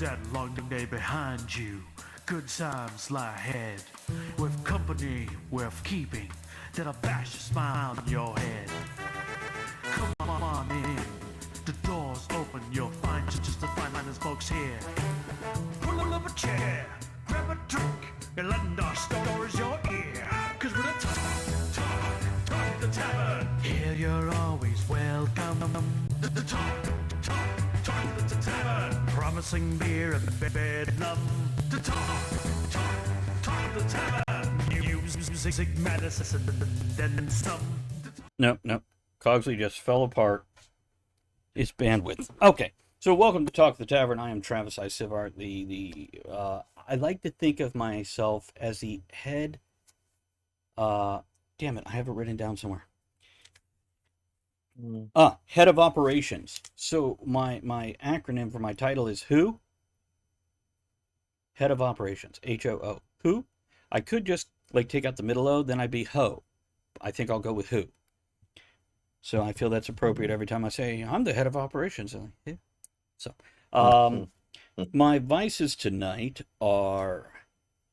that long day behind you, good times lie ahead. With company worth keeping, that'll bash a smile on your head. Come on in, the door's open, you'll find just a fine line of folks here. Pull up a chair, grab a drink, and lend our stories your ear. Cause we're the talk the tavern. Here you're always welcome. The talk the tavern. Promising beer and bedlam. The talk the tavern. Music, medicine, and some. Nope. Cogsley just fell apart. It's bandwidth. Okay, so welcome to Talk the Tavern. I am Travis I. Sivart. I like to think of myself as the head. Damn it, I have it written down somewhere. Head of operations. So my acronym for my title is who? Head of operations. HOO. Who? I could just take out the middle O, then I'd be ho. I think I'll go with who. So I feel that's appropriate every time I say I'm the head of operations. Yeah. So, my vices tonight are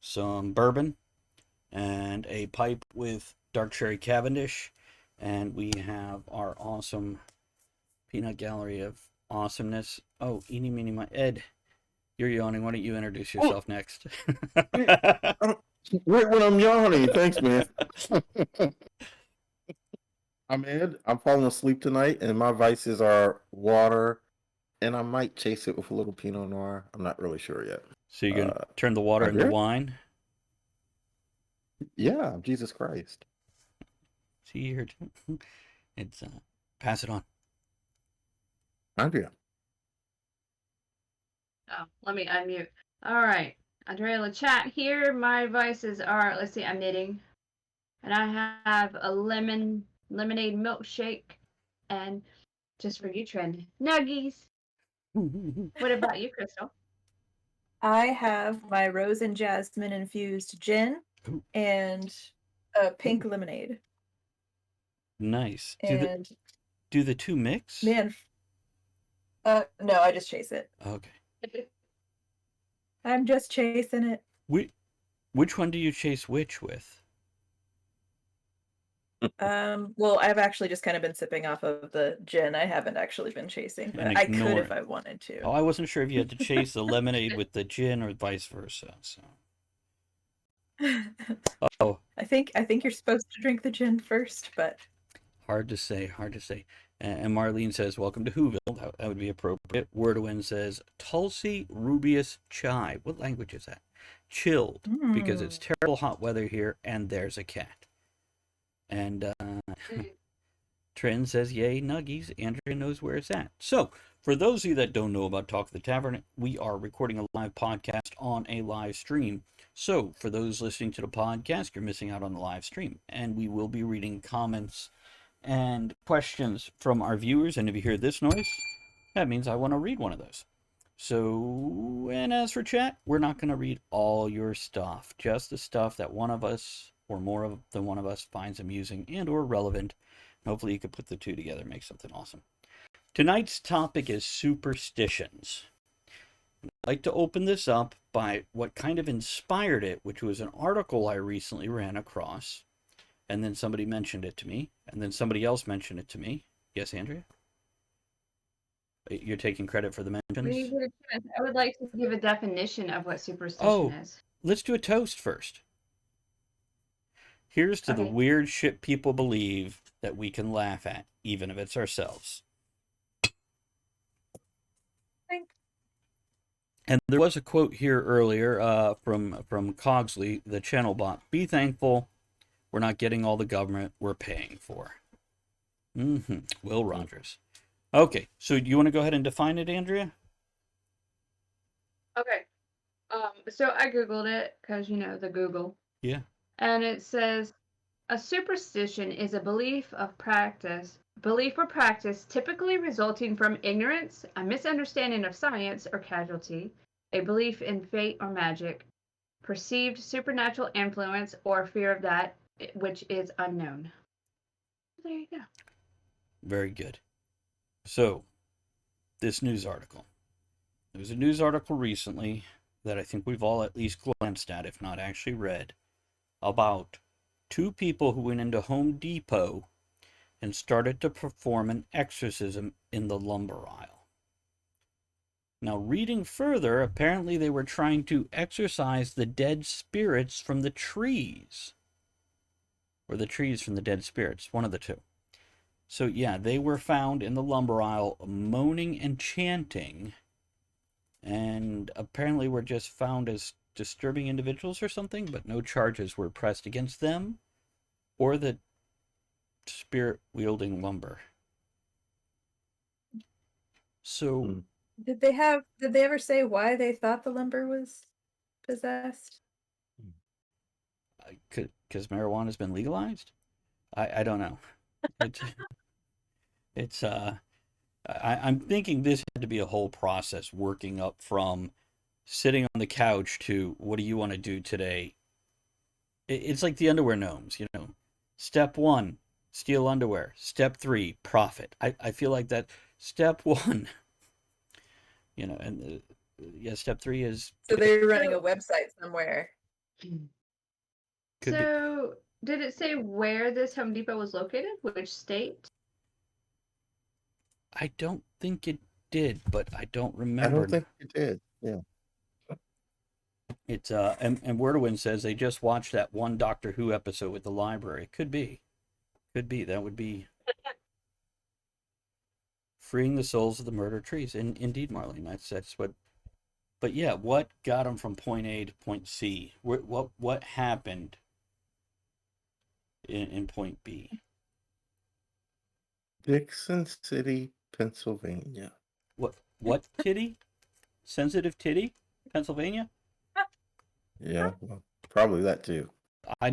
some bourbon and a pipe with dark cherry Cavendish, and we have our awesome peanut gallery of awesomeness. Oh, eeny, meeny, my Ed, you're yawning. Why don't you introduce yourself next? Right when I'm yawning. Thanks, man. I'm Ed. I'm falling asleep tonight, and my vices are water, and I might chase it with a little Pinot Noir. I'm not really sure yet. So you can turn the water into wine? Yeah, Jesus Christ. See here, it's pass it on. Andrea. Oh, let me unmute. All right, Andrea chat here. My vices are, let's see, I'm knitting, and I have a lemonade milkshake, and just for you, Trend, nuggies. What about you, Crystal? I have my rose and jasmine infused gin and a pink lemonade. Nice. And do the two mix? Man, no, I just chase it. Okay. I'm just chasing it. Which one do you chase which with? Well, I've actually just kind of been sipping off of the gin. I haven't actually been chasing, but I could if I wanted to. Oh, I wasn't sure if you had to chase the lemonade with the gin or vice versa. So. Oh. I think you're supposed to drink the gin first, but hard to say. And Marlene says, "Welcome to Whoville." That would be appropriate. Wordowin says, "Tulsi Rubius Chai." What language is that? Chilled, because it's terrible hot weather here, and there's a cat. And Trend says, "Yay, nuggies." Andrea knows where it's at. So, for those of you that don't know about Talk the Tavern, we are recording a live podcast on a live stream. So, for those listening to the podcast, you're missing out on the live stream. And we will be reading comments and questions from our viewers. And if you hear this noise, that means I want to read one of those. So, and as for chat, we're not going to read all your stuff, just the stuff that one of us or more than one of us finds amusing and or relevant. And hopefully you could put the two together and make something awesome. Tonight's topic is superstitions. I'd like to open this up by what kind of inspired it, which was an article I recently ran across. And then somebody mentioned it to me. And then somebody else mentioned it to me. Yes, Andrea? You're taking credit for the mentions? I would like to give a definition of what superstition is. Let's do a toast first. Here's to the weird shit people believe that we can laugh at, even if it's ourselves. And there was a quote here earlier from Cogsley, the channel bot. "Be thankful we're not getting all the government we're paying for." Will Rogers. Okay, so you want to go ahead and define it, Andrea? Okay. So I Googled it because, the Google. Yeah. And it says, a superstition is a belief or practice typically resulting from ignorance, a misunderstanding of science or casualty, a belief in fate or magic, perceived supernatural influence, or fear of that which is unknown. There you go. Very good. So, this news article. There was a news article recently that I think we've all at least glanced at, if not actually read, about two people who went into Home Depot and started to perform an exorcism in the lumber aisle. Now, reading further, apparently they were trying to exorcise the dead spirits from the trees. Or the trees from the dead spirits, one of the two. So, yeah, they were found in the lumber aisle moaning and chanting, and apparently were just found as disturbing individuals or something, but no charges were pressed against them or the spirit-wielding lumber. So, Did they ever say why they thought the lumber was possessed? because marijuana's been legalized? I don't know. I'm thinking this had to be a whole process working up from sitting on the couch to what do you want to do today? It's like the underwear gnomes, you know. Step 1, steal underwear. Step 3, profit. I feel like that step 1, you know, and yeah, step 3 is So they're running a website somewhere. could be. So, did it say where this Home Depot was located? Which state? I don't think it did, but I don't I remember. don't think it did. Yeah. It's and Wordowin says they just watched that one Doctor Who episode with the library. Could be. That would be freeing the souls of the murdered trees. And indeed, Marlene, that's what. But yeah, what got them from point A to point C? What happened in point B? Dixon City, Pennsylvania. What titty? Sensitive titty? Pennsylvania? Yeah, well, probably that too.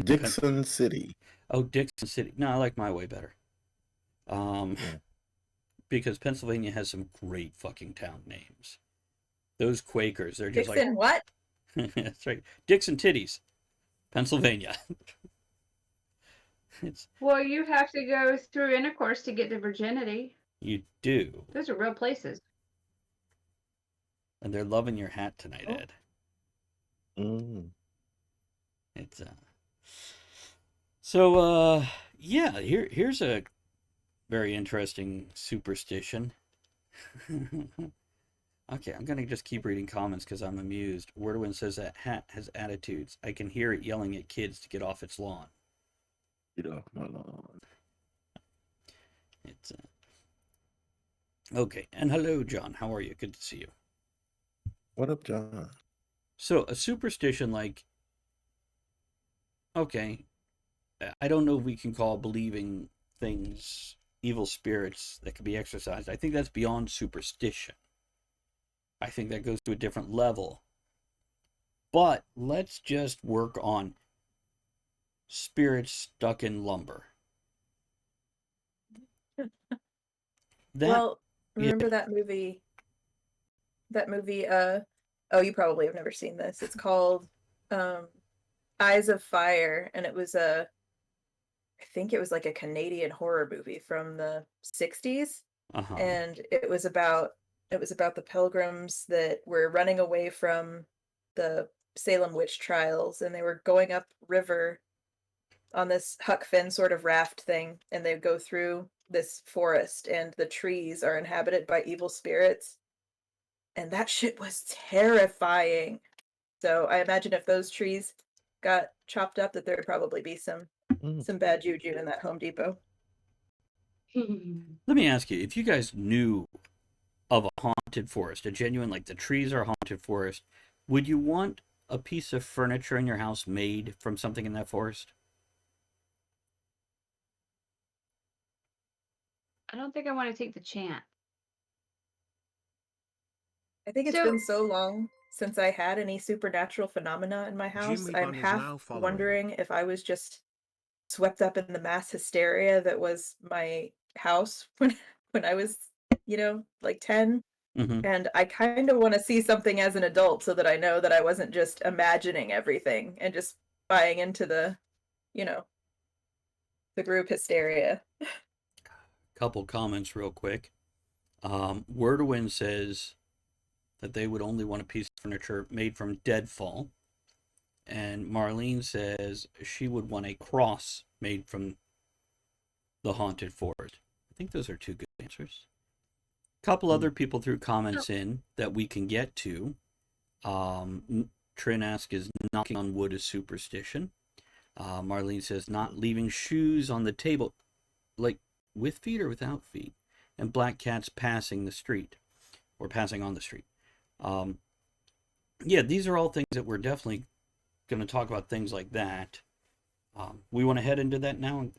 Dixon City. Oh, Dixon City. No, I like my way better. Yeah. Because Pennsylvania has some great fucking town names. Those Quakers, they're just Dixon what? That's right. Dixon Titties, Pennsylvania. Well, you have to go through intercourse to get to virginity. You do. Those are real places. And they're loving your hat tonight, Oh. Ed. It's so yeah, here's a very interesting superstition. Okay, I'm gonna just keep reading comments because I'm amused. Wordowin says that hat has attitudes. I can hear it yelling at kids to get off its lawn. Get off my lawn. It's okay. And hello, John. How are you? Good to see you. What up, John? So a superstition like, okay, I don't know if we can call believing things evil spirits that can be exorcised. I think that's beyond superstition. I think that goes to a different level. But let's just work on spirits stuck in lumber. Well, remember that movie? Oh, you probably have never seen this. It's called Eyes of Fire, and it was I think it was like a Canadian horror movie from the 60s. And it was about the pilgrims that were running away from the Salem witch trials, and they were going up river on this Huck Finn sort of raft thing, and they go through this forest, and the trees are inhabited by evil spirits, and that shit was terrifying. So I imagine if those trees got chopped up, that there'd probably be some bad juju in that Home Depot. Let me ask you, if you guys knew of a haunted forest, a genuine, like the trees are a haunted forest, would you want a piece of furniture in your house made from something in that forest? I don't think I want to take the chance. I think it's been so long since I had any supernatural phenomena in my house. Jimmy I'm Bun is half now following. wondering if I was just swept up in the mass hysteria that was my house when I was, like 10. And I kind of want to see something as an adult so that I know that I wasn't just imagining everything and just buying into the group hysteria. Couple comments real quick. Wordowin says that they would only want a piece of furniture made from deadfall. And Marlene says she would want a cross made from the haunted forest. I think those are two good answers. A couple other people threw comments in that we can get to. Trin asks, is knocking on wood a superstition? Marlene says, not leaving shoes on the table, like with feet or without feet. And black cats passing the street, or passing on the street. Yeah, these are all things that we're definitely going to talk about, things like that. We want to head into that now.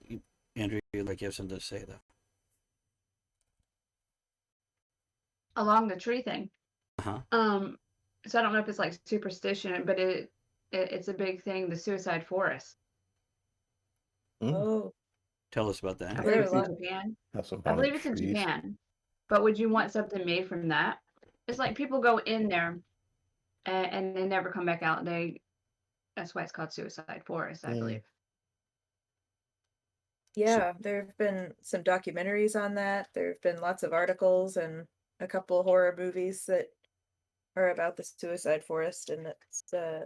Andrea, you have something to say, though. Along the tree thing. Uh-huh. So I don't know if it's like superstition, but it's a big thing, the suicide forest. Oh, Tell us about I that. believe There it's are a in lot. Japan. Have some I believe haunted it's in trees. Japan. But would you want something made from that? It's like people go in there and they never come back out. That's why it's called suicide forest, I believe. Yeah, there have been some documentaries on that. There have been lots of articles and a couple horror movies that are about the suicide forest, and it's a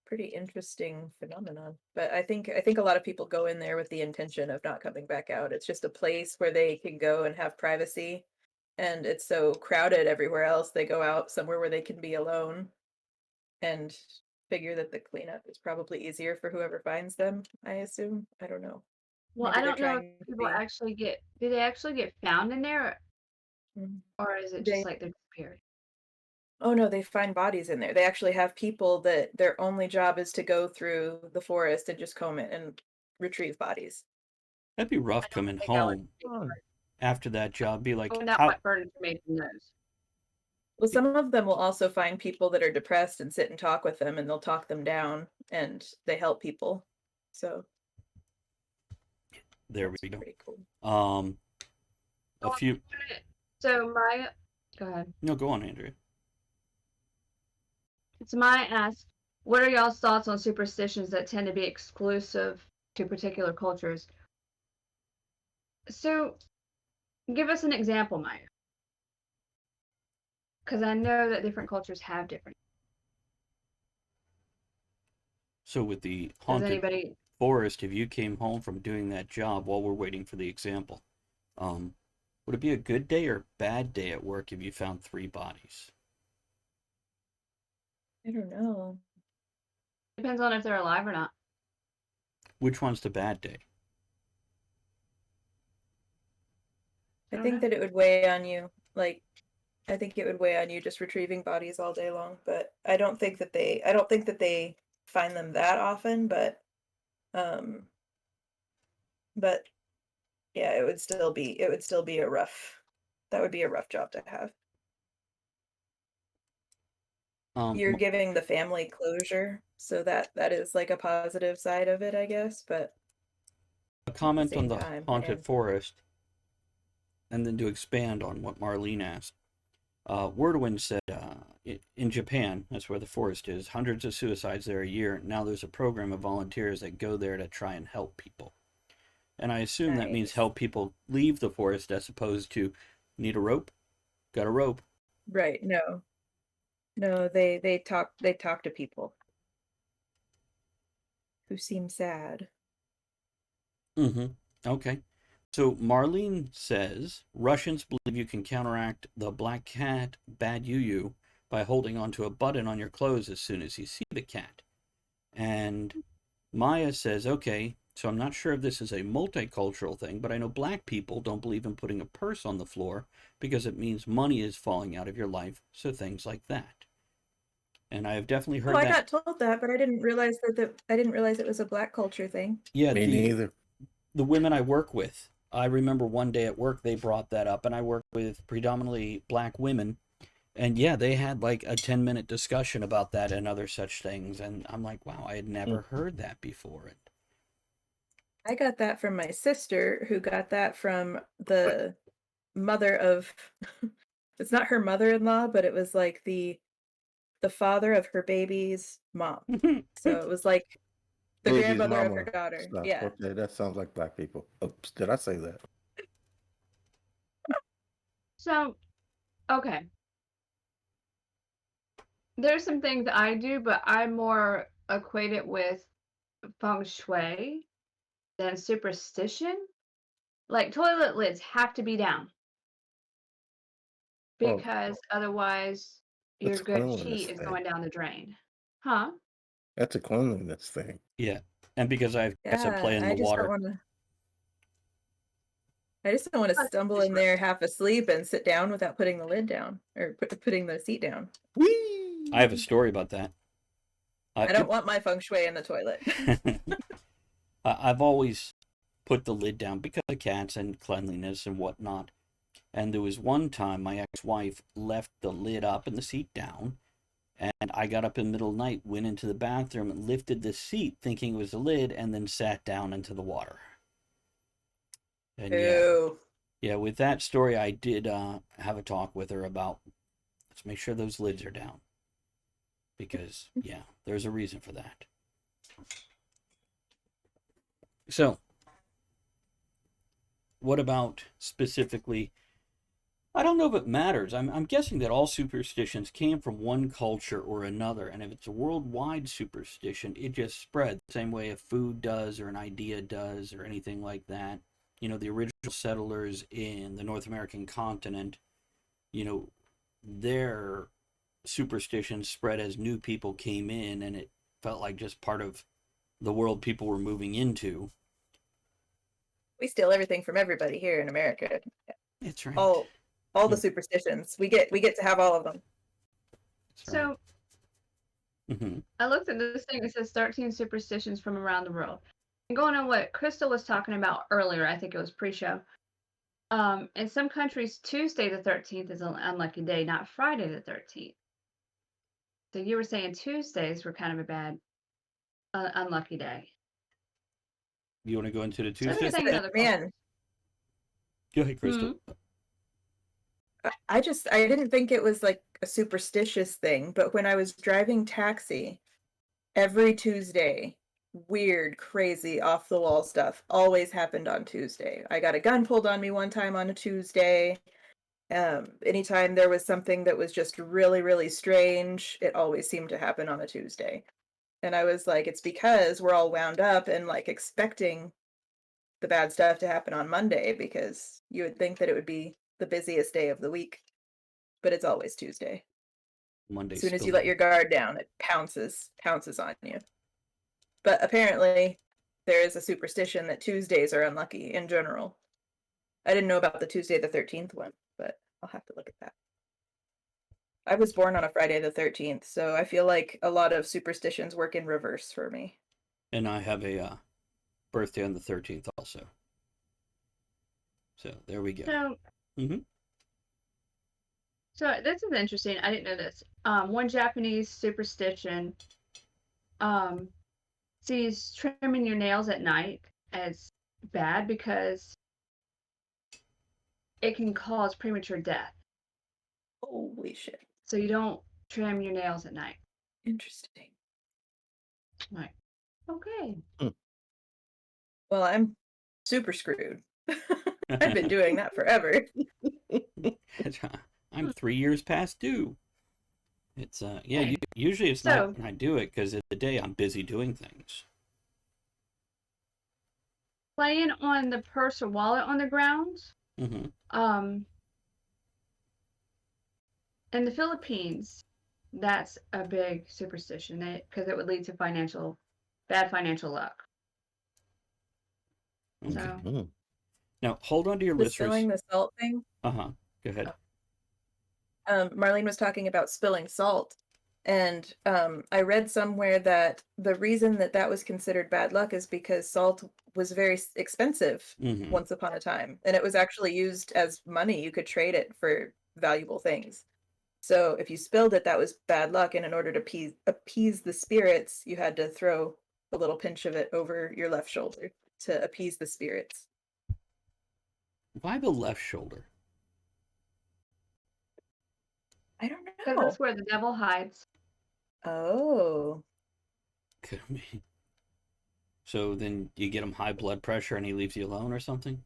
pretty interesting phenomenon. But I think a lot of people go in there with the intention of not coming back out. It's just a place where they can go and have privacy, and it's so crowded everywhere else. They go out somewhere where they can be alone and figure that the cleanup is probably easier for whoever finds them, I assume. I don't know. Well, Maybe I they're don't know if trying to people be. actually do they actually get found in there, Mhm. or is it They just like they're disappeared? Oh no, they find bodies in there. They actually have people that their only job is to go through the forest and just comb it and retrieve bodies. That'd be rough I don't coming think I would. home after that job. Be like, That how? what furniture made from those. Well, some of them will also find people that are depressed and sit and talk with them, and they'll talk them down, and they help people. So There that's we go. pretty cool. A few. So go ahead. No, go on, Andrea. So Maya asked, what are y'all's thoughts on superstitions that tend to be exclusive to particular cultures? So give us an example, Maya. Because I know that different cultures have different. So with the Does haunted anybody? forest, if you came home from doing that job while we're waiting for the example, would it be a good day or bad day at work if you found 3 bodies? I don't know. Depends on if they're alive or not. Which one's the bad day? I think that it would weigh on you. Like, I think it would weigh on you just retrieving bodies all day long. But I don't think that they find them that often. But yeah, it would still be a rough. That would be a rough job to have. You're giving the family closure, so that is like a positive side of it, I guess. But a comment on same the time, haunted man. forest, and then to expand on what Marlene asked. Wordwin said, in Japan, that's where the forest is, hundreds of suicides there a year. Now there's a program of volunteers that go there to try and help people. And I assume that means Nice. help people leave the forest as opposed to need a rope? Got a rope. Right. No. They talk to people who seem sad. Mm-hmm. Okay. So Marlene says Russians believe you can counteract the black cat bad yuyu by holding onto a button on your clothes as soon as you see the cat. And Maya says, okay, so I'm not sure if this is a multicultural thing, but I know black people don't believe in putting a purse on the floor because it means money is falling out of your life, so things like that. And I have definitely heard Oh, I that. got told that, but I didn't realize it was a black culture thing. Yeah, Me neither. the women I work with, I remember one day at work they brought that up, and I work with predominantly black women, and yeah, they had like a 10-minute discussion about that and other such things, and I'm like, wow, I had never heard that before. I got that from my sister, who got that from the mother of it's not her mother-in-law, but it was like the father of her baby's mom. So it was like the Baby's grandmother of her mama daughter. stuff. Yeah. Okay, that sounds like black people. Oops, did I say that? So, okay. There's some things I do, but I more equate it with feng shui than superstition. Like toilet lids have to be down Oh, because otherwise your that's a good cleanliness chi is thing. going down the drain. Huh? That's a cleanliness thing. Yeah. And because I have cats that play Yeah, in the water. I just don't want to That's stumble in there half asleep and sit down without putting the lid down or putting the seat down. Whee! I have a story about that. I don't want my feng shui in the toilet. I've always put the lid down because of cats and cleanliness and whatnot. And there was one time my ex-wife left the lid up and the seat down. And I got up in the middle of the night, went into the bathroom, and lifted the seat thinking it was a lid, and then sat down into the water. And Ew. yeah, with that story, I did have a talk with her about let's make sure those lids are down. Because, yeah, there's a reason for that. So, what about specifically? I don't know if it matters. I'm guessing that all superstitions came from one culture or another, and if it's a worldwide superstition, it just spread the same way a food does or an idea does or anything like that. You know, the original settlers in the North American continent, you know, their superstitions spread as new people came in, and it felt like just part of the world people were moving into. We steal everything from everybody here in America. That's right. All the superstitions. We get to have all of them. That's right. So I looked at this thing that says 13 superstitions from around the world. And going on what Crystal was talking about earlier, I think it was pre-show. In some countries, Tuesday the 13th is an unlucky day, not Friday the 13th. So you were saying Tuesdays were kind of a bad, unlucky day. You want to go into the So Tuesday? saying another Man, Go ahead, Crystal. I didn't think it was like a superstitious thing, but when I was driving taxi, every Tuesday, weird, crazy, off the wall stuff always happened on Tuesday. I got a gun pulled on me one time on a Tuesday. Anytime there was something that was just really, really strange, it always seemed to happen on a Tuesday. And I was like, it's because we're all wound up and like expecting the bad stuff to happen on Monday, because you would think that it would be the busiest day of the week, but it's always Tuesday. Monday. As soon as you let your guard down, it pounces on you. But apparently, there is a superstition that Tuesdays are unlucky in general. I didn't know about the Tuesday the 13th one, but I'll have to look at that. I was born on a Friday the 13th, so I feel like a lot of superstitions work in reverse for me. And I have a birthday on the 13th also. So there we go. So this is interesting. I didn't know this. One Japanese superstition sees trimming your nails at night as bad because it can cause premature death. Holy shit. So you don't trim your nails at night. Interesting. Right. Okay. Well, I'm super screwed. I've been doing that forever. I'm 3 years past due. It's usually it's not when I do it because of the day I'm busy doing things. Playing on the purse or wallet on the ground. In the Philippines, that's a big superstition because it would lead to bad financial luck. Okay. So, now hold on to your The listeners. spilling the salt thing. Go ahead. Marlene was talking about spilling salt, and I read somewhere that the reason that was considered bad luck is because salt was very expensive once upon a time, and it was actually used as money. You could trade it for valuable things. So if you spilled it, that was bad luck, and in order to appease the spirits, you had to throw a little pinch of it over your left shoulder to appease the spirits. Why the left shoulder? I don't know. Because that's where the devil hides. Oh. Could be. So then you get him high blood pressure and he leaves you alone or something?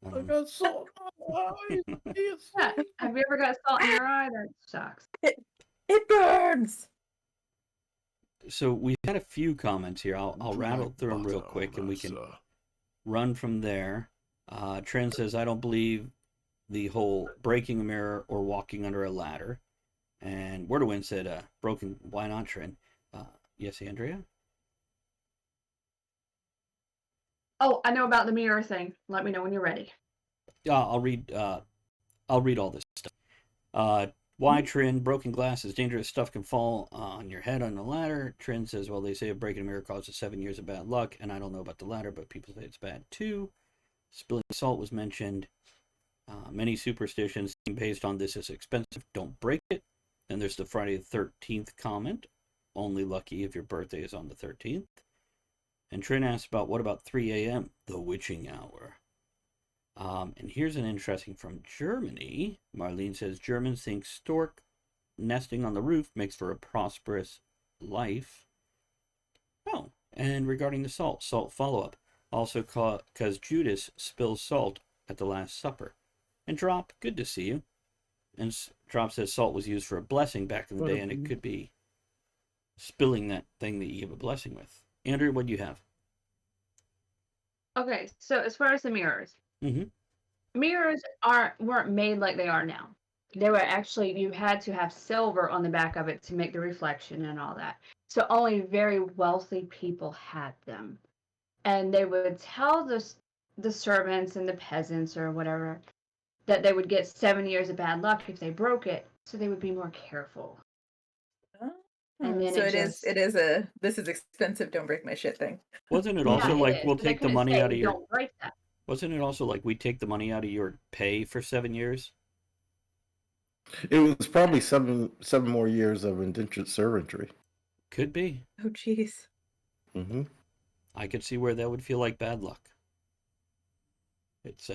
I got salt. Oh, it's Yeah. Have you ever got salt in your eye? That sucks. It burns. So we've had a few comments here. I'll rattle through them real quick, and we can run from there. Trent says, I don't believe the whole breaking a mirror or walking under a ladder. And Word of Wind said, broken, why not, Trent? Yes, Andrea? Oh, I know about the mirror thing. Let me know when you're ready. I'll read all this stuff. Why, Trin? Broken glass is dangerous. Stuff can fall on your head on the ladder. Trin says, well, they say a breaking a mirror causes 7 years of bad luck, and I don't know about the ladder, but people say it's bad too. Spilling salt was mentioned. Many superstitions seem based on this is expensive. Don't break it. And there's the Friday the 13th comment. Only lucky if your birthday is on the 13th. And Trin asks about what about 3 a.m., the witching hour. And here's an interesting from Germany. Marlene says Germans think stork nesting on the roof makes for a prosperous life. Oh, and regarding the salt follow-up. Also because Judas spills salt at the Last Supper. And Drop, good to see you. And Drop says salt was used for a blessing back in the day, and it could be spilling that thing that you give a blessing with. Andrew, what do you have? Okay, so as far as the mirrors, Mm-hmm. mirrors weren't made like they are now. They were actually, you had to have silver on the back of it to make the reflection and all that. So only very wealthy people had them. And they would tell the servants and the peasants or whatever that they would get 7 years of bad luck if they broke it. So they would be more careful. And then So it is a this is expensive, don't break my shit thing. Wasn't it Yeah, also it like is, we'll but they take the couldn't money say, out of your... Don't break that. Wasn't it also like we take the money out of your pay for 7 years? It was probably seven more years of indentured servantry. Could be. Oh, jeez. Mm-hmm. I could see where that would feel like bad luck. It's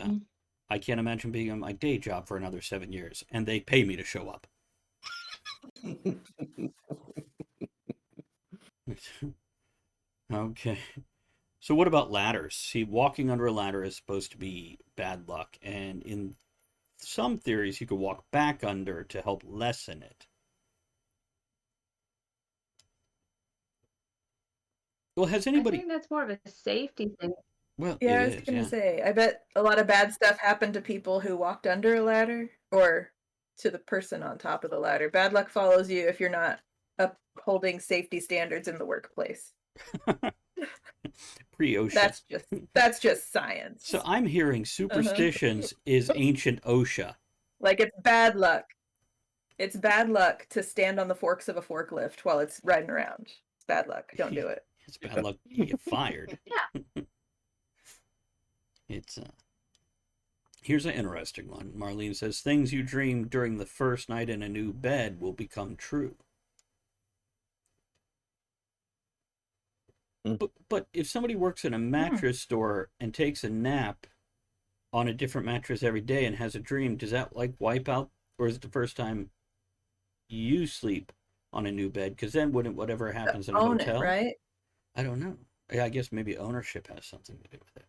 I can't imagine being on my day job for another 7 years, and they pay me to show up. Okay. So what about ladders? See, walking under a ladder is supposed to be bad luck, and in some theories, you could walk back under to help lessen it. Well, has I anybody... think that's more of a safety thing. Well, Yeah, I it was is, gonna yeah. say, I bet a lot of bad stuff happened to people who walked under a ladder or to the person on top of the ladder. Bad luck follows you if you're not upholding safety standards in the workplace. Pre-OSHA. That's just science. So I'm hearing superstitions is ancient OSHA. Like it's bad luck. It's bad luck to stand on the forks of a forklift while it's riding around. It's bad luck. Don't do it. It's bad luck you get fired. Yeah. It's here's an interesting one. Marlene says things you dream during the first night in a new bed will become true. But if somebody works in a mattress store and takes a nap on a different mattress every day and has a dream, does that like wipe out, or is it the first time you sleep on a new bed? Because then wouldn't whatever happens in a hotel, It, right? I don't know. I guess maybe ownership has something to do with it.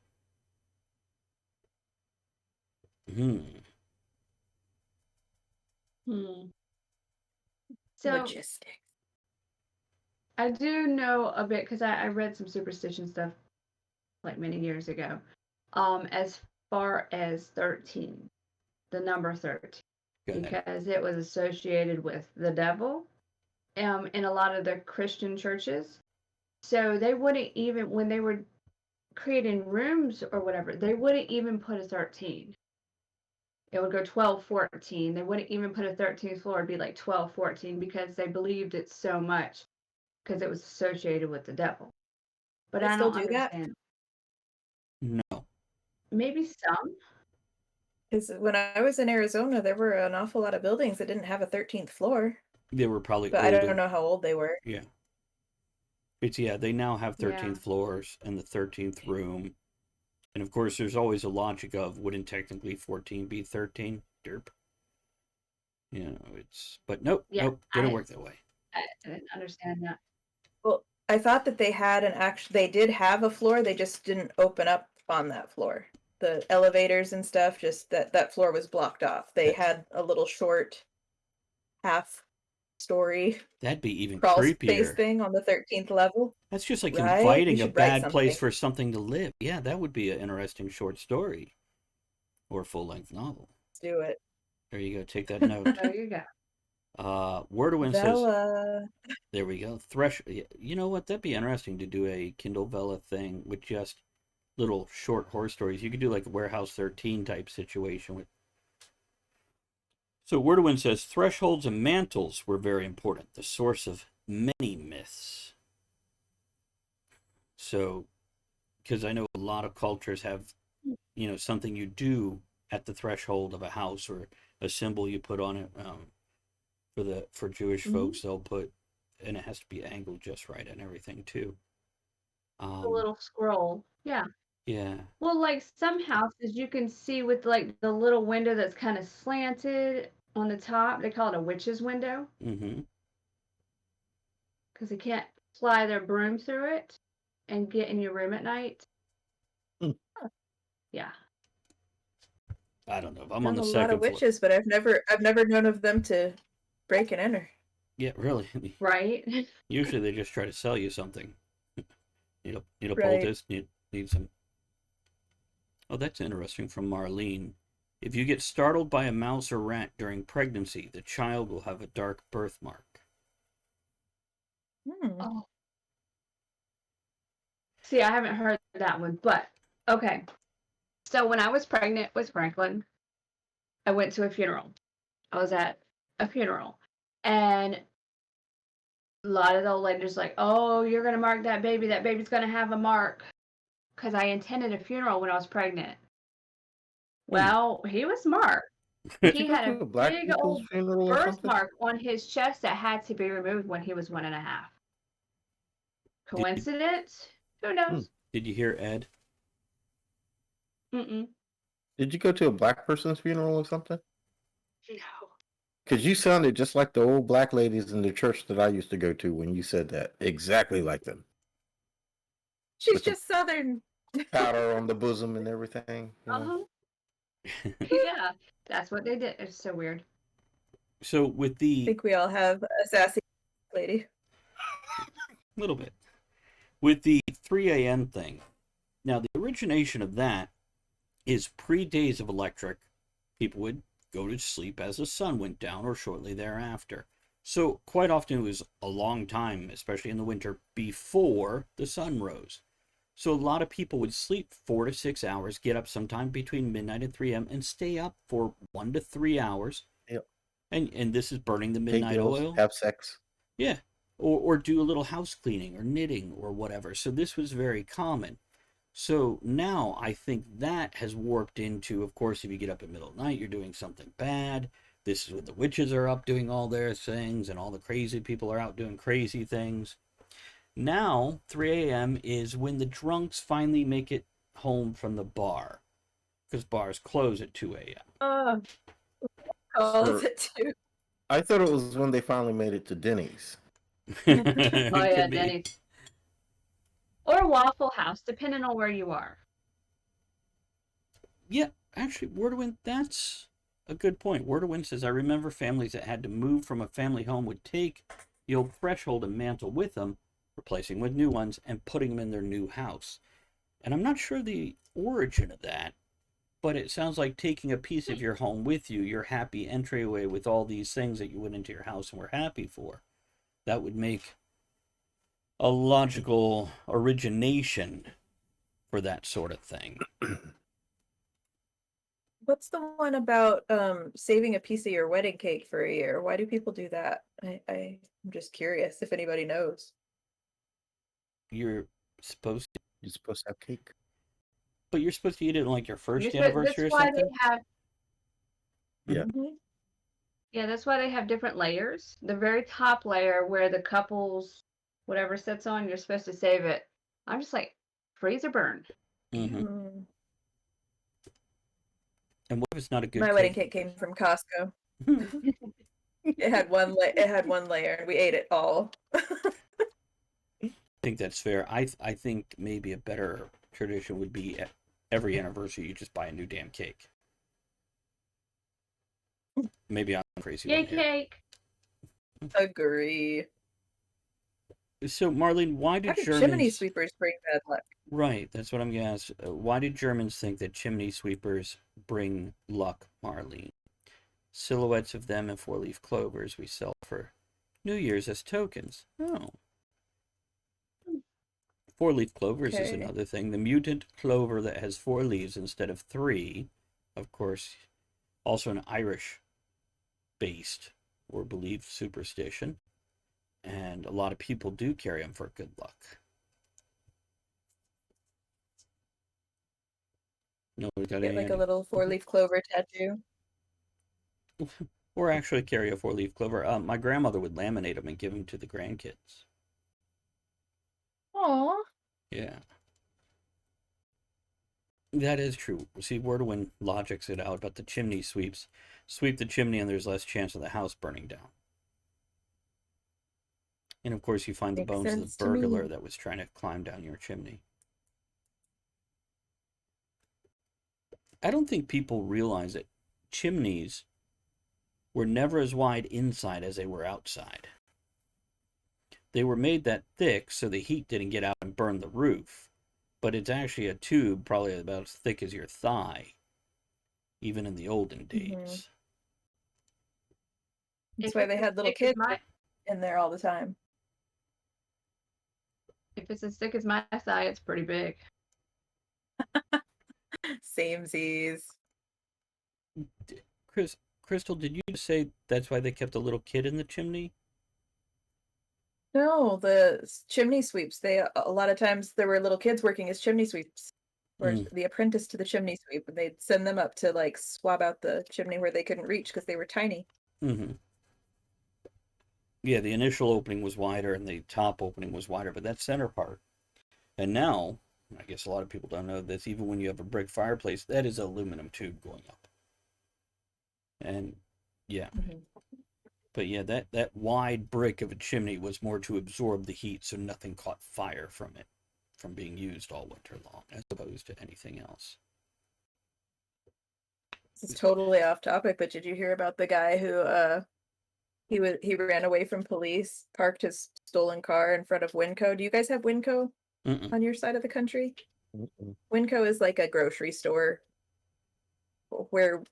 So Logistics. I do know a bit because I read some superstition stuff like many years ago. As far as 13, the number 13, because it was associated with the devil, in a lot of the Christian churches. So they wouldn't even, when they were creating rooms or whatever, they wouldn't even put a 13. It would go 12, 14. They wouldn't even put a 13th floor. It'd be like 12, 14 because they believed it so much because it was associated with the devil. But I don't understand. No. Maybe some. Because when I was in Arizona, there were an awful lot of buildings that didn't have a 13th floor. They were probably but older. I don't know how old they were. Yeah. They now have 13th floors and the 13th room. And of course, there's always a logic of wouldn't technically 14 be 13? Derp. But nope, didn't work that way. I didn't understand that. Well, I thought that they had they did have a floor, they just didn't open up on that floor. the elevators and stuff, just that floor was blocked off. They had a little short half story That'd be even crawl space creepier. thing on the 13th level. That's just like Right? We inviting a should write bad place something. for something to live. Yeah, that would be an interesting short story or full-length novel. Let's do it. There you go. Take that note. There you go. Wordowin says, Vela. there we go. You know what? That'd be interesting to do a Kindle Vella thing with just little short horror stories. You could do like a Warehouse 13 type situation with. So Wordowin says thresholds and mantles were very important, the source of many myths. So, because I know a lot of cultures have, something you do at the threshold of a house or a symbol you put on it. For Jewish folks, they'll put, and it has to be angled just right and everything too. A little scroll. Yeah. Yeah. Well, like some houses you can see with like the little window that's kind of slanted on the top. They call it a witch's window Mm-hmm. because they can't fly their broom through it and get in your room at night. Mm. Yeah. I don't know. If I'm on the a lot second of floor. witches, but I've never known of them to break and enter. Yeah, really. Right. Usually they just try to sell you something. Need a Right. poultice. Need some. Oh, that's interesting from Marlene. If you get startled by a mouse or rat during pregnancy, the child will have a dark birthmark. Oh. See, I haven't heard that one, but okay. So when I was pregnant with Franklin, I went to a funeral. I was at a funeral, and a lot of the old ladies like, "Oh, you're gonna mark that baby. That baby's gonna have a mark," because I attended a funeral when I was pregnant. Well, he was marked. Did He you go had to a a black big people's old funeral or something? birthmark on his chest that had to be removed when he was 1.5. Coincidence? Who knows? Did you hear Ed? Mm-mm. Did you go to a black person's funeral or something? No. Because you sounded just like the old black ladies in the church that I used to go to when you said that. Exactly like them. She's With the just Southern. powder on the bosom and everything. Uh-huh. Yeah, that's what they did. It's so weird. So with I the think we all have a sassy lady. little bit with the 3 a.m. thing. Now the origination of that is pre-days of electric. People would go to sleep as the sun went down or shortly thereafter. So quite often it was a long time, especially in the winter, before the sun rose. So a lot of people would sleep 4 to 6 hours, get up sometime between midnight and 3 a.m. and stay up for 1 to 3 hours. Yep. And this is burning the Pay midnight bills, oil. have sex. Yeah. Or do a little house cleaning or knitting or whatever. So this was very common. So now I think that has warped into, of course, if you get up at the middle of the night, you're doing something bad. This is when the witches are up doing all their things and all the crazy people are out doing crazy things. Now, 3 a.m. is when the drunks finally make it home from the bar. Because bars close at 2 a.m. Oh, calls Sure. it too. I thought it was when they finally made it to Denny's. Oh yeah, Denny's. Or Waffle House, depending on where you are. Yeah, actually, Wordowin, that's a good point. Wordowin says, I remember families that had to move from a family home would take the old threshold and mantle with them, replacing with new ones, and putting them in their new house. And I'm not sure the origin of that, but it sounds like taking a piece of your home with you, your happy entryway with all these things that you went into your house and were happy for. That would make a logical origination for that sort of thing. What's the one about saving a piece of your wedding cake for a year? Why do people do that? I'm just curious if anybody knows. You're supposed to, You're supposed to have cake. but you're supposed to eat it on like your first That's anniversary or why something. they have. Yeah. Mhm. Yeah, that's why they have different layers. The very top layer where the couples, whatever sits on, you're supposed to save it. I'm just like, freeze or burn. Mm-hmm. Mm. And what if it's not a good My cake? wedding cake came from Costco. It had one layer, and we ate it all. I think that's fair. I think maybe a better tradition would be every anniversary you just buy a new damn cake. Maybe I'm crazy Yay, one here. cake! Agree. So, Marlene, why How did do Germans... chimney sweepers bring bad luck? Right, that's what I'm going to ask. Why did Germans think that chimney sweepers bring luck, Marlene? Silhouettes of them and four-leaf clovers we sell for New Year's as tokens. Oh. Four-leaf clovers is Okay. another thing. The mutant clover that has 4 leaves instead of 3. Of course, also an Irish-based or believed superstition. And a lot of people do carry them for good luck. Nobody got Get any like a idea? little 4-leaf clover tattoo. Or actually carry a 4-leaf clover. My grandmother would laminate them and give them to the grandkids. Aw. Yeah. That is true. See, Wordwin logics it out, but the chimney sweeps. Sweep the chimney and there's less chance of the house burning down. And of course you find the Makes bones of sense the to me. burglar that was trying to climb down your chimney. I don't think people realize that chimneys were never as wide inside as they were outside. They were made that thick so the heat didn't get out and burn the roof. But it's actually a tube probably about as thick as your thigh, even in the olden days. That's If why it's they as had little thick as kids my- in there all the time. If it's as thick as my thigh, it's pretty big. Samesies. Crystal, did you say that's why they kept a little kid in the chimney? No, the chimney sweeps. A lot of times there were little kids working as chimney sweeps, or the apprentice to the chimney sweep, and they'd send them up to like swab out the chimney where they couldn't reach because they were tiny. Mm-hmm. Yeah, the initial opening was wider and the top opening was wider, but that center part. And now, I guess a lot of people don't know this, even when you have a brick fireplace, that is an aluminum tube going up. And yeah. But yeah, that wide brick of a chimney was more to absorb the heat so nothing caught fire from it, from being used all winter long, as opposed to anything else. This is totally off topic, but did you hear about the guy who he ran away from police, parked his stolen car in front of Winco? Do you guys have Winco on your side of the country? Winco is like a grocery store where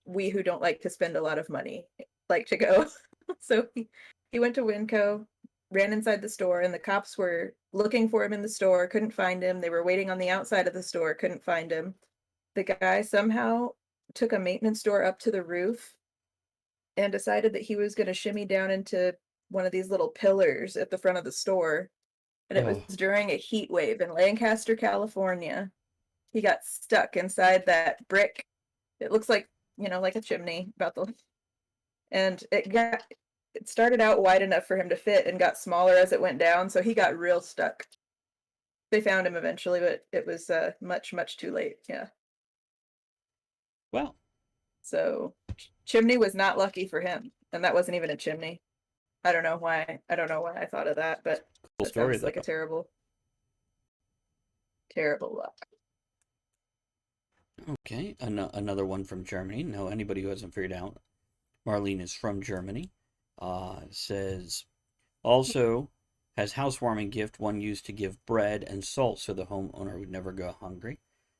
we who don't like to spend a lot of money like to go. So he went to Winco, ran inside the store, and the cops were looking for him in the store, couldn't find him. They were waiting on the outside of the store, couldn't find him. The guy somehow took a maintenance door up to the roof and decided that he was going to shimmy down into one of these little pillars at the front of the store. And it was during a heat wave in Lancaster, California. He got stuck inside that brick. It looks like, like a chimney and it started out wide enough for him to fit and got smaller as it went down, so he got real stuck. They found him eventually, but it was much, much too late. Yeah. Well. So chimney was not lucky for him, and that wasn't even a chimney. I don't know why I thought of that, but Cool story, sounds like a terrible, terrible luck. Okay, another one from Germany. Now, anybody who hasn't figured out, Marlene is from Germany. Says, also has housewarming gift one used to give bread and salt so the homeowner would never go hungry.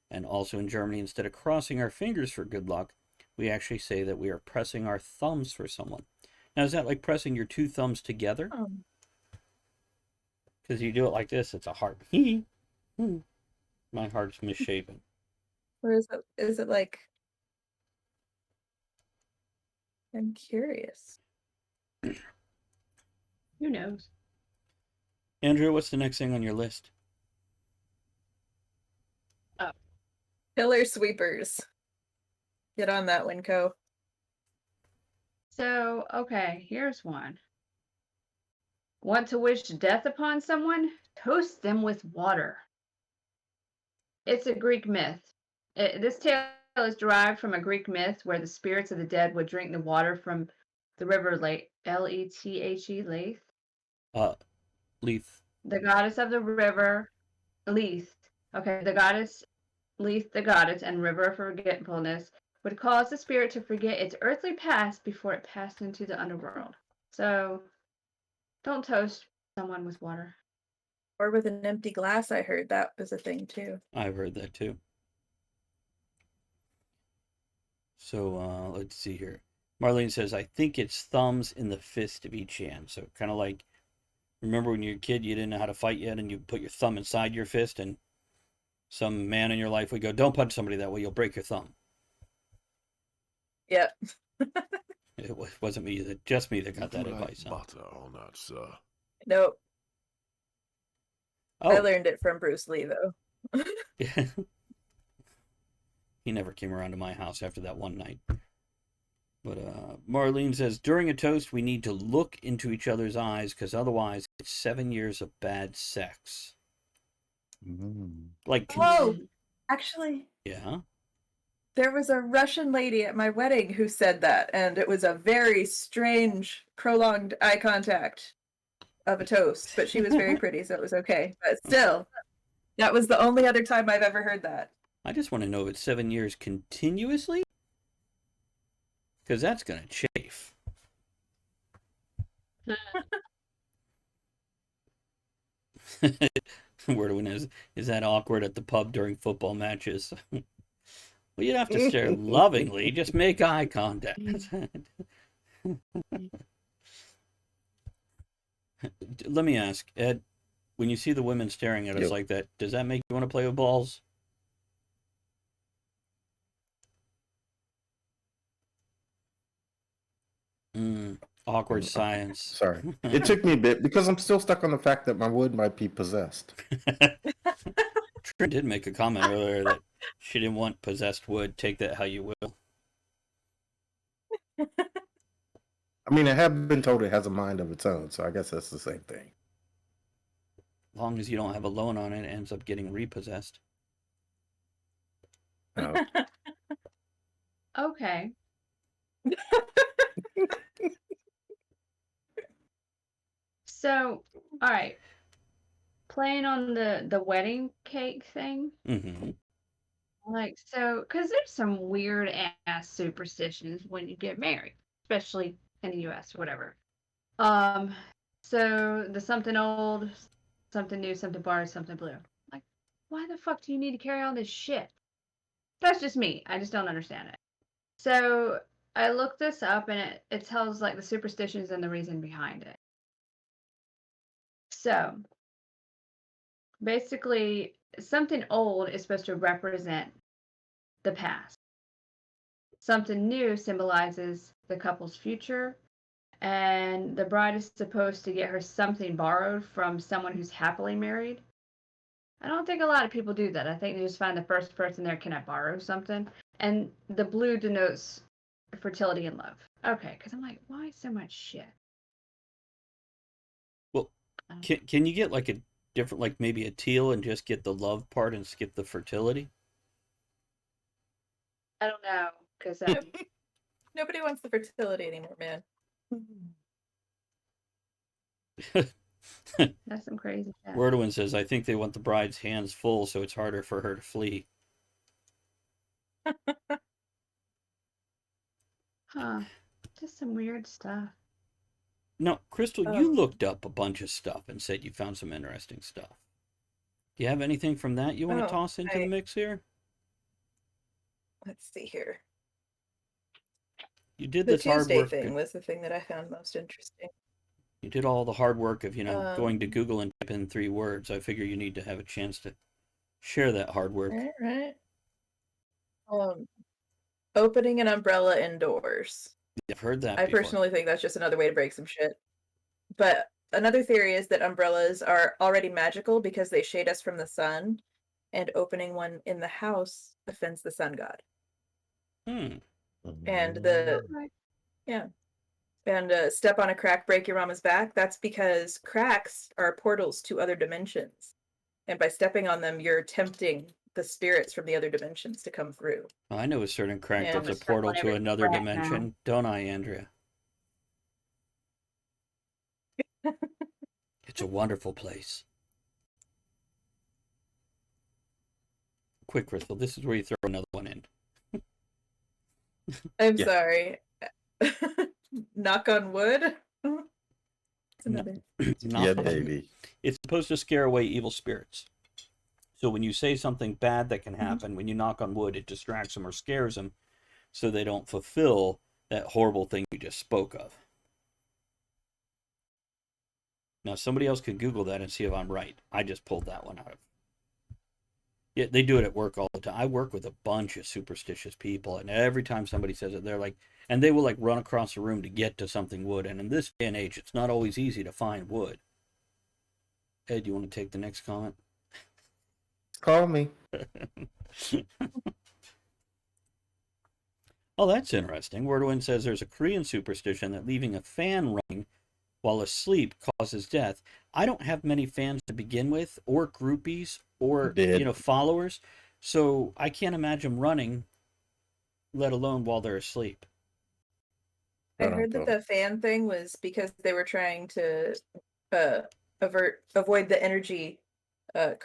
And also in Germany, instead of crossing our fingers for good luck, we actually say that we are pressing our thumbs for someone. Now, is that like pressing your 2 thumbs together? Because you do it like this, it's a heart. My heart's misshapen. Or is it like, I'm curious. Who knows? Andrea, what's the next thing on your list? Pillar sweepers. Get on that, Winco. So, okay, here's one. Want to wish death upon someone? Toast them with water. It's a Greek myth. This tale is derived from a Greek myth where the spirits of the dead would drink the water from the river Lethe, Lethe, Lethe. Leith. The goddess of the river, Lethe. Okay, the goddess Leith the goddess and river of forgetfulness, would cause the spirit to forget its earthly past before it passed into the underworld. So, don't toast someone with water. Or with an empty glass, I heard that was a thing too. I've heard that too. So let's see here. Marlene says, I think it's thumbs in the fist of each hand. So kind of like, remember when you were a kid, you didn't know how to fight yet, and you put your thumb inside your fist, and some man in your life would go, don't punch somebody that way, you'll break your thumb. Yep. It wasn't me, just me that got that advice. Huh? Butter on that, sir. Nope. Oh, I learned it from Bruce Lee, though. yeah. He never came around to my house after that one night. But Marlene says, during a toast, we need to look into each other's eyes, because otherwise it's 7 years of bad sex. Like, Oh, actually, yeah. there was a Russian lady at my wedding who said that, and it was a very strange, prolonged eye contact of a toast, but she was very pretty, so it was okay. But still, that was the only other time I've ever heard that. I just want to know if it's 7 years continuously, because that's going to chafe. Word is that awkward at the pub during football matches? Well, you'd have to stare lovingly. Just make eye contact. Let me ask, Ed, when you see the women staring at us like that, does that make you want to play with balls? Awkward science. Sorry. It took me a bit because I'm still stuck on the fact that my wood might be possessed. Trin did make a comment earlier that she didn't want possessed wood. Take that how you will. I mean, I have been told it has a mind of its own, so I guess that's the same thing. As long as you don't have a loan on it, it ends up getting repossessed. Oh. Okay. So, all right. Playing on the wedding cake thing. Mm-hmm. Like, so, because there's some weird ass superstitions when you get married, especially in the US, whatever. So the something old, something new, something borrowed, something blue. Like, why the fuck do you need to carry all this shit? That's just me. I just don't understand it. So I looked this up, and it tells like the superstitions and the reason behind it. So basically, something old is supposed to represent the past. Something new symbolizes the couple's future, and the bride is supposed to get her something borrowed from someone who's happily married. I don't think a lot of people do that. I think they just find the first person there, can I borrow something? And the blue denotes fertility and love. Okay, because I'm like, why so much shit? Well, can you get like a different, like maybe a teal and just get the love part and skip the fertility? I don't know, because Nobody wants the fertility anymore, man. that's some crazy shit. Wordwin says, I think they want the bride's hands full so it's harder for her to flee. Huh. Just some weird stuff. Now, Crystal, you looked up a bunch of stuff and said you found some interesting stuff. Do you have anything from that you want to toss into the mix here? Let's see here. You did The this hard Tuesday work. thing was the thing that I found most interesting. You did all the hard work of, going to Google and type in 3 words. I figure you need to have a chance to share that hard work. All right. Opening an umbrella indoors. I've heard that I before. personally think that's just another way to break some shit. But another theory is that umbrellas are already magical because they shade us from the sun, and opening one in the house offends the sun god. And step on a crack, break your mama's back. That's because cracks are portals to other dimensions. And by stepping on them, you're tempting the spirits from the other dimensions to come through. I know a certain crack Yeah. that's a portal to another dimension, don't I, Andrea? It's a wonderful place. Quick, Crystal. This is where you throw another one in. I'm Yeah. sorry. Knock on wood. It's another. Yeah, Knock on- baby. It's supposed to scare away evil spirits. So when you say something bad that can Mm-hmm. happen, when you knock on wood, it distracts them or scares them so they don't fulfill that horrible thing you just spoke of. Now, somebody else could Google that and see if I'm right. I just pulled that one out of. Yeah, they do it at work all the time. I work with a bunch of superstitious people, and every time somebody says it, they're like, and they will like run across the room to get to something wood. And in this day and age, it's not always easy to find wood. Ed, do you want to take the next comment? Call me. Oh, that's interesting. Wordwin says there's a Korean superstition that leaving a fan running while asleep causes death. I don't have many fans to begin with, or groupies, or Did. followers, so I can't imagine running, let alone while they're asleep. I heard that the fan thing was because they were trying to avoid the energy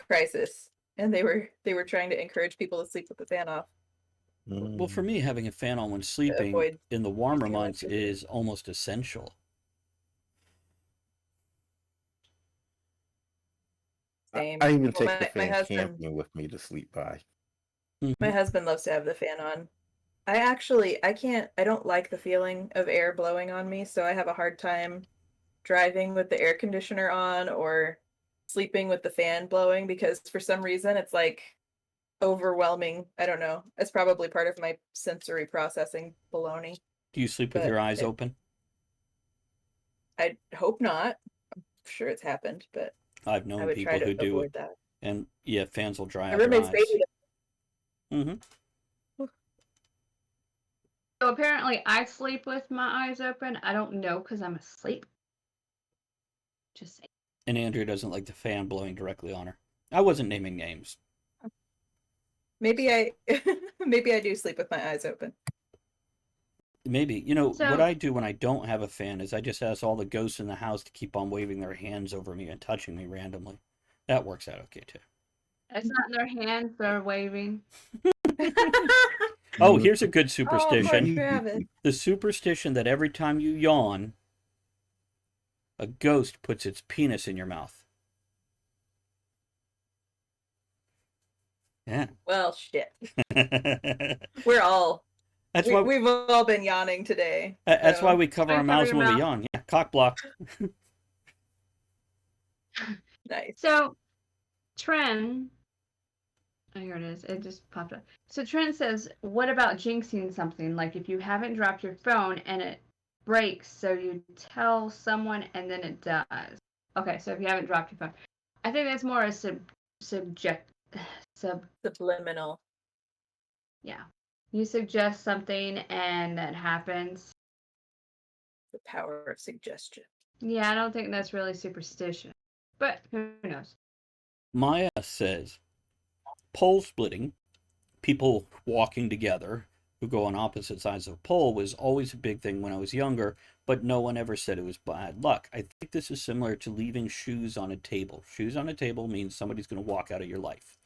crisis, and they were trying to encourage people to sleep with the fan off. Well, for me, having a fan on when sleeping avoid in the warmer using months electricity. is almost essential. Same. I even Well, take the my fan husband camping with me to sleep by. my husband loves to have the fan on. I don't like the feeling of air blowing on me, so I have a hard time driving with the air conditioner on or sleeping with the fan blowing because for some reason it's like overwhelming. I don't know. It's probably part of my sensory processing baloney. Do you sleep with But your eyes open? I hope not. I'm sure it's happened, but I've I known would people try who to do avoid it, that. and yeah, fans will dry My out their roommate's eyes. baby. Mm-hmm. So apparently I sleep with my eyes open. I don't know because I'm asleep. Just saying. And Andrea doesn't like the fan blowing directly on her. I wasn't naming names. Maybe I maybe I do sleep with my eyes open. Maybe. What So- I do when I don't have a fan is I just ask all the ghosts in the house to keep on waving their hands over me and touching me randomly. That works out okay too. It's not in their hands, they're waving. Oh, here's a good Oh, superstition. poor Travis. The superstition that every time you yawn, a ghost puts its penis in your mouth. Yeah. Well, shit. That's We're all why we've all been yawning today. that's why so- we cover Should I our cover mouths your when we mouth? yawn. Yeah, cock block. Nice. So Tren, oh, here it is. It just popped up. So Tren says, what about jinxing something? Like if you haven't dropped your phone and it breaks, so you tell someone and then it does. Okay, so if you haven't dropped your phone. I think that's more a Subliminal. yeah. You suggest something and that happens. The power of suggestion. Yeah, I don't think that's really superstition. But who knows? Maya says, pole splitting, people walking together who go on opposite sides of a pole, was always a big thing when I was younger, but no one ever said it was bad luck. I think this is similar to leaving shoes on a table. Shoes on a table means somebody's going to walk out of your life.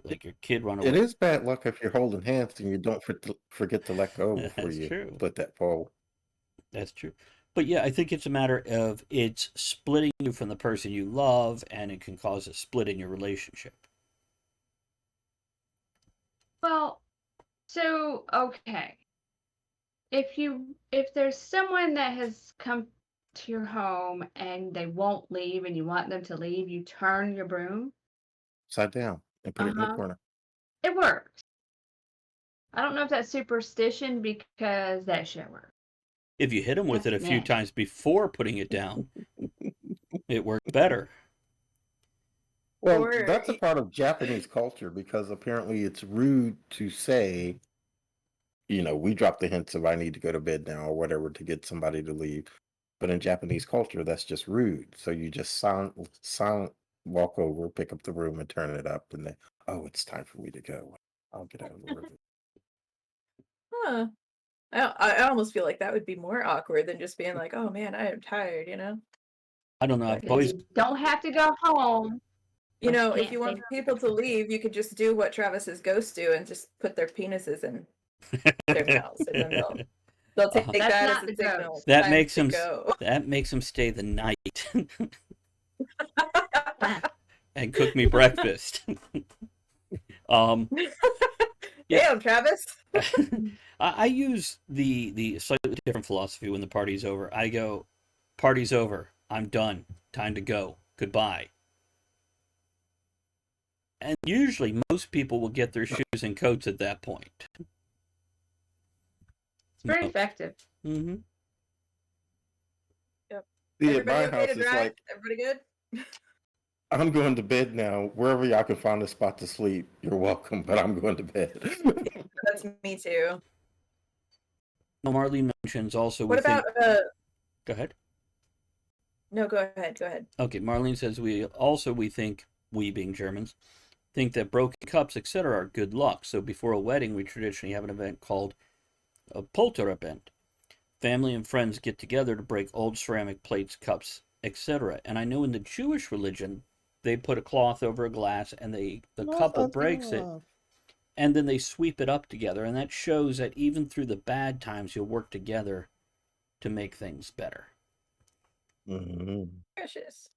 Like your kid run away. It is bad luck if you're holding hands and you don't forget to let go before That's you true. split that pole. That's true. But yeah, I think it's a matter of it's splitting you from the person you love, and it can cause a split in your relationship. Well, so okay. If there's someone that has come to your home and they won't leave and you want them to leave, you turn your broom. Upside down and put it in the Uh-huh. corner. It works. I don't know if that's superstition because that shit works. If you hit them with it a That's few nasty. times before putting it down, it worked better. Well, Or that's a y- part of Japanese culture because apparently it's rude to say, we drop the hints of I need to go to bed now or whatever to get somebody to leave. But in Japanese culture, that's just rude. So you just silent walk over, pick up the room and turn it up, and then, oh, it's time for me to go. I'll get out of the room. Huh. I almost feel like that would be more awkward than just being like, oh man, I am tired, I don't know. I've But always You don't have to go home. You But know, you if you can't want say people to leave, you could just do what Travis's ghosts do and just put their penises in their mouths, and then they'll take That's that as not a the signal. ghost. It's That time makes to him go. that makes him stay the night Wow. and cook me breakfast. um, yeah, Damn, Travis. I use the slightly different philosophy when the party's over. I go, party's over. I'm done. Time to go. Goodbye. And usually most people will get their shoes and coats at that point. It's very effective. Mm-hmm. Yep. See, at Everybody my okay house, to it's drive? like, Everybody good? I'm going to bed now. Wherever y'all can find a spot to sleep, you're welcome, but I'm going to bed. That's me too. Now, Marlene mentions also we What about think. Go ahead. no, go ahead. Go ahead. Okay, Marlene says we think, we being Germans, think that broken cups, etc., are good luck. So before a wedding, we traditionally have an event called a Polterabend. Family and friends get together to break old ceramic plates, cups, etc. And I know in the Jewish religion, they put a cloth over a glass and the couple breaks it, and then they sweep it up together. And that shows that even through the bad times, you'll work together to make things better. Mm-hmm. Precious.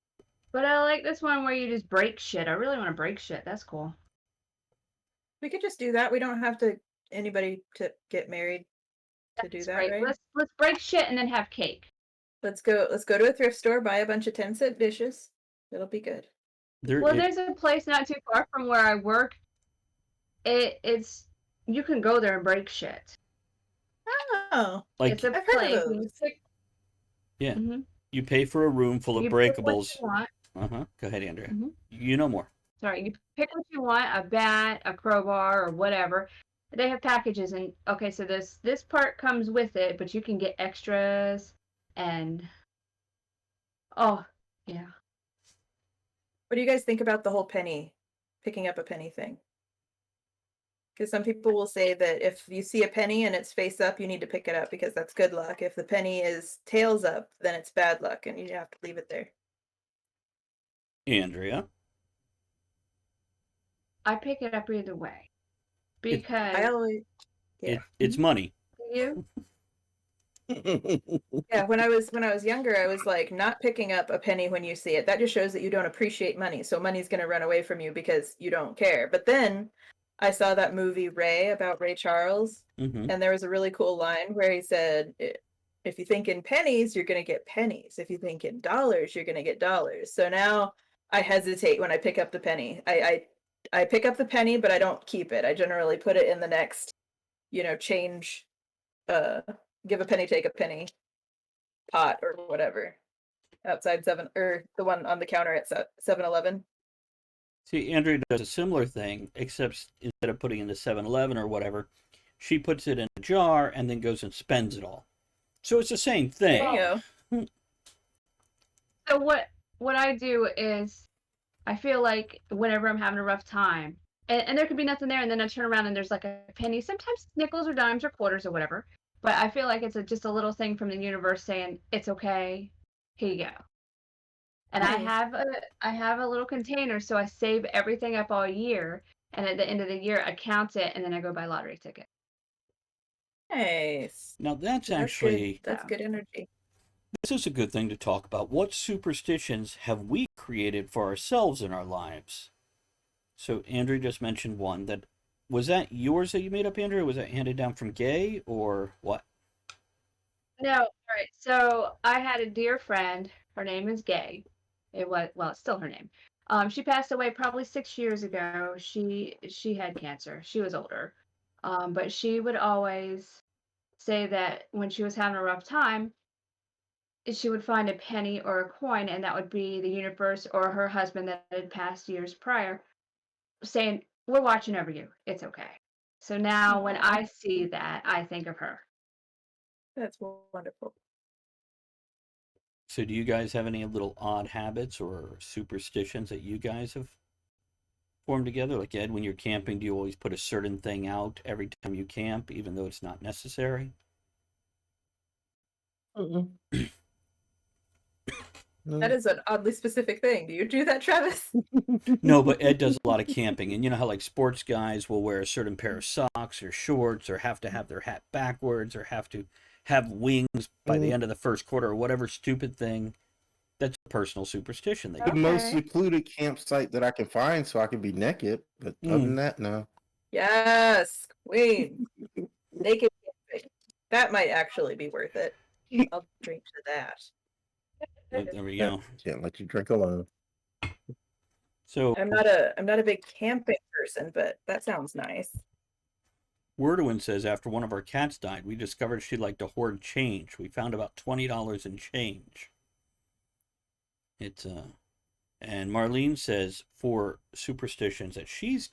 But I like this one where you just break shit. I really want to break shit. That's cool. We could just do that. We don't have to anybody to get married to do That's that, great. right? Let's break shit and then have cake. Let's go to a thrift store, buy a bunch of 10-cent dishes. It'll be good. Well, there's a place not too far from where I work. It's you can go there and break shit. Oh, like, It's a I've heard of place. And you those. pick, yeah, mhm. you pay for a room full of You pick what breakables. you want. Go ahead, Andrea. Mhm. You know more. Sorry, you pick what you want, a bat, a crowbar, or whatever. They have packages, and okay, so this part comes with it, but you can get extras, and oh yeah, What do you guys think about the whole picking up a penny thing? Because some people will say that if you see a penny and it's face up, you need to pick it up because that's good luck. If the penny is tails up, then it's bad luck and you have to leave it there. Andrea. I pick it up either way I because always, yeah, It's money. you yeah. When I was younger, I was like not picking up a penny when you see it. That just shows that you don't appreciate money. So money's gonna run away from you because you don't care. But then I saw that movie Ray about Ray Charles, Mm-hmm. and there was a really cool line where he said, if you think in pennies, you're going to get pennies. If you think in dollars, you're going to get dollars. So now I hesitate when I pick up the penny. I pick up the penny, but I don't keep it. I generally put it in the next, change, give a penny, take a penny pot or whatever outside or the one on the counter at 7-Eleven. See, Andrea does a similar thing, except instead of putting it in the 7-Eleven or whatever, she puts it in a jar and then goes and spends it all. So it's the same There thing. you go. So what I do is I feel like whenever I'm having a rough time, and there could be nothing there, and then I turn around and there's like a penny, sometimes nickels or dimes or quarters or whatever. But I feel like it's just a little thing from the universe saying it's okay. Here you go. And Nice. I have a little container, so I save everything up all year, and at the end of the year I count it, and then I go buy lottery ticket. Nice. Now that's That's actually, good. That's good energy. this is a good thing to talk about. What superstitions have we created for ourselves in our lives? So Andrea just mentioned one. Was that yours that you made up, Andrea? Was that handed down from Gay or what? No, all right. So I had a dear friend. Her name is Gay. It's still her name. She passed away probably 6 years ago. She had cancer. She was older, but she would always say that when she was having a rough time, she would find a penny or a coin, and that would be the universe or her husband that had passed years prior, saying, "We're watching over you. It's okay." So now when Aw. I see that, I think of her. That's wonderful. So do you guys have any little odd habits or superstitions that you guys have formed together? Like Ed, when you're camping, do you always put a certain thing out every time you camp, even though it's not necessary? Mm-mm. That is an oddly specific thing. Do you do that, Travis? No, but Ed does a lot of camping, and you know how like sports guys will wear a certain pair of socks or shorts, or have to have their hat backwards, or have to have wings by the end of the first quarter, or whatever stupid thing. That's a personal superstition. The most secluded campsite that I can find so I can be naked. But other than that, no. Yes, queen. Naked camping. That might actually be worth it. I'll drink to that. There we go. Can't let you drink alone. So I'm not a big camping person, but that sounds nice. Wordowin says after one of our cats died, we discovered she liked to hoard change. We found about $20 in change. And Marlene says for superstitions that she's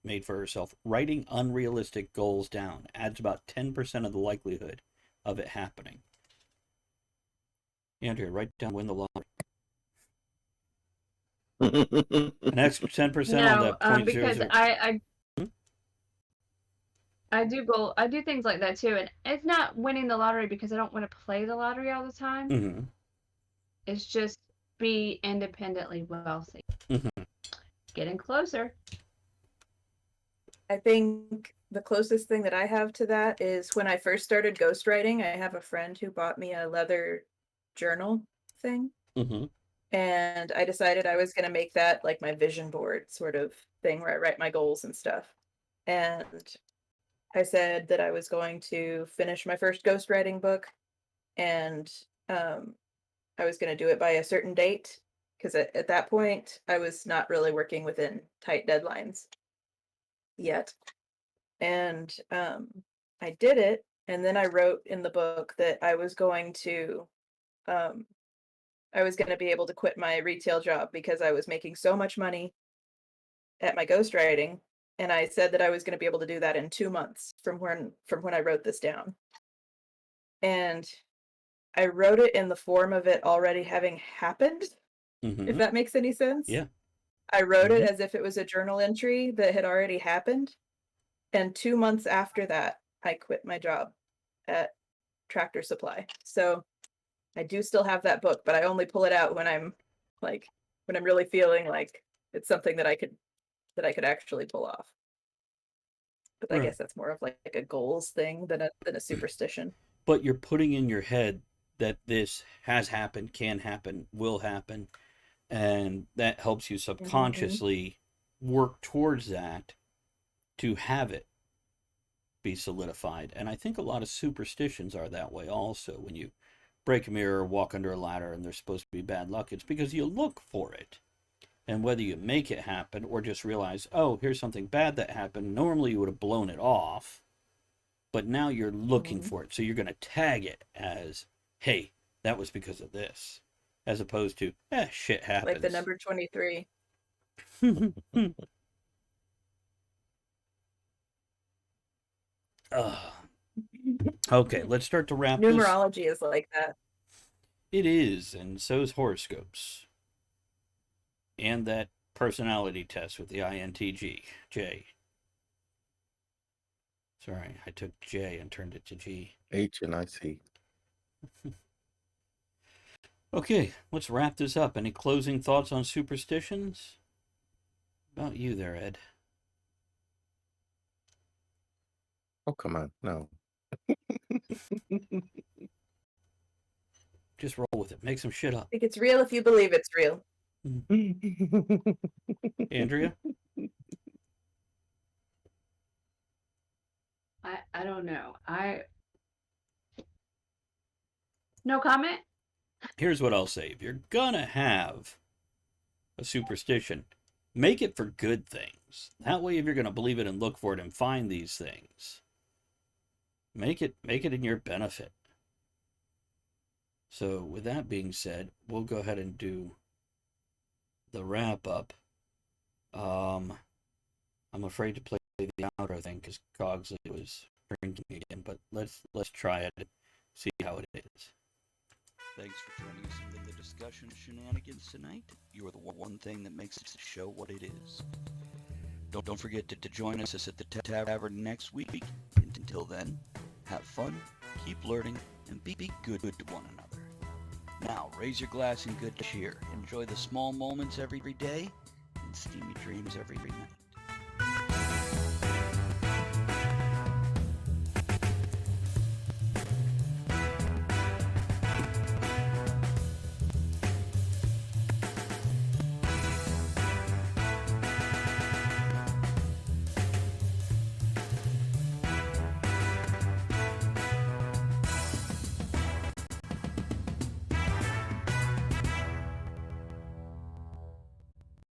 made for herself, writing unrealistic goals down adds about 10% of the likelihood of it happening. Andrea, write down win the lottery. An extra 10% on that point because 00. I do things like that too, and it's not winning the lottery because I don't want to play the lottery all the time. Mm-hmm. It's just be independently wealthy. Mm-hmm. Getting closer. I think the closest thing that I have to that is when I first started ghostwriting, I have a friend who bought me a leather journal thing. Mm-hmm. And I decided I was going to make that like my vision board sort of thing where I write my goals and stuff. And I said that I was going to finish my first ghostwriting book, and I was going to do it by a certain date, because at that point I was not really working within tight deadlines yet. And I did it, and then I wrote in the book that I was going to be able to quit my retail job because I was making so much money at my ghostwriting, and I said that I was going to be able to do that in 2 months from when I wrote this down. And I wrote it in the form of it already having happened, if that makes any sense. Yeah. I wrote it as if it was a journal entry that had already happened. And 2 months after that, I quit my job at Tractor Supply. So I do still have that book, but I only pull it out when I'm really feeling like it's something that I could actually pull off. But I guess that's more of like a goals thing than a superstition. But you're putting in your head that this has happened, can happen, will happen, and that helps you subconsciously work towards that to have it be solidified. And I think a lot of superstitions are that way also. When you break a mirror or walk under a ladder and there's supposed to be bad luck, it's because you look for it. And whether you make it happen or just realize, oh, here's something bad that happened, normally you would have blown it off, but now you're looking for it. So you're going to tag it as, hey, that was because of this, as opposed to, shit happens. Like the number 23. Okay, let's start to wrap this. Numerology is like that. It is, and so's horoscopes. And that personality test with the INTJ. J. Sorry, I took J and turned it to G. H and IC. Okay, let's wrap this up. Any closing thoughts on superstitions? About you there, Ed. Oh, come on. No. Just roll with it. Make some shit up. I think it's real if you believe it's real. Andrea? I don't know. No comment? Here's what I'll say. If you're gonna have a superstition, make it for good things. That way, if you're gonna believe it and look for it and find these things, make it in your benefit. So with that being said, we'll go ahead and do the wrap up. I'm afraid to play the outro thing because Cogsley was drinking again, but let's try it and see how it is. Thanks for joining us in the discussion shenanigans tonight. You're the one thing that makes the show what it is. Don't forget to join us at the Tavern next week. Until then, have fun, keep learning, and be good to one another. Now, raise your glass in good cheer. Enjoy the small moments every day and steamy dreams every night.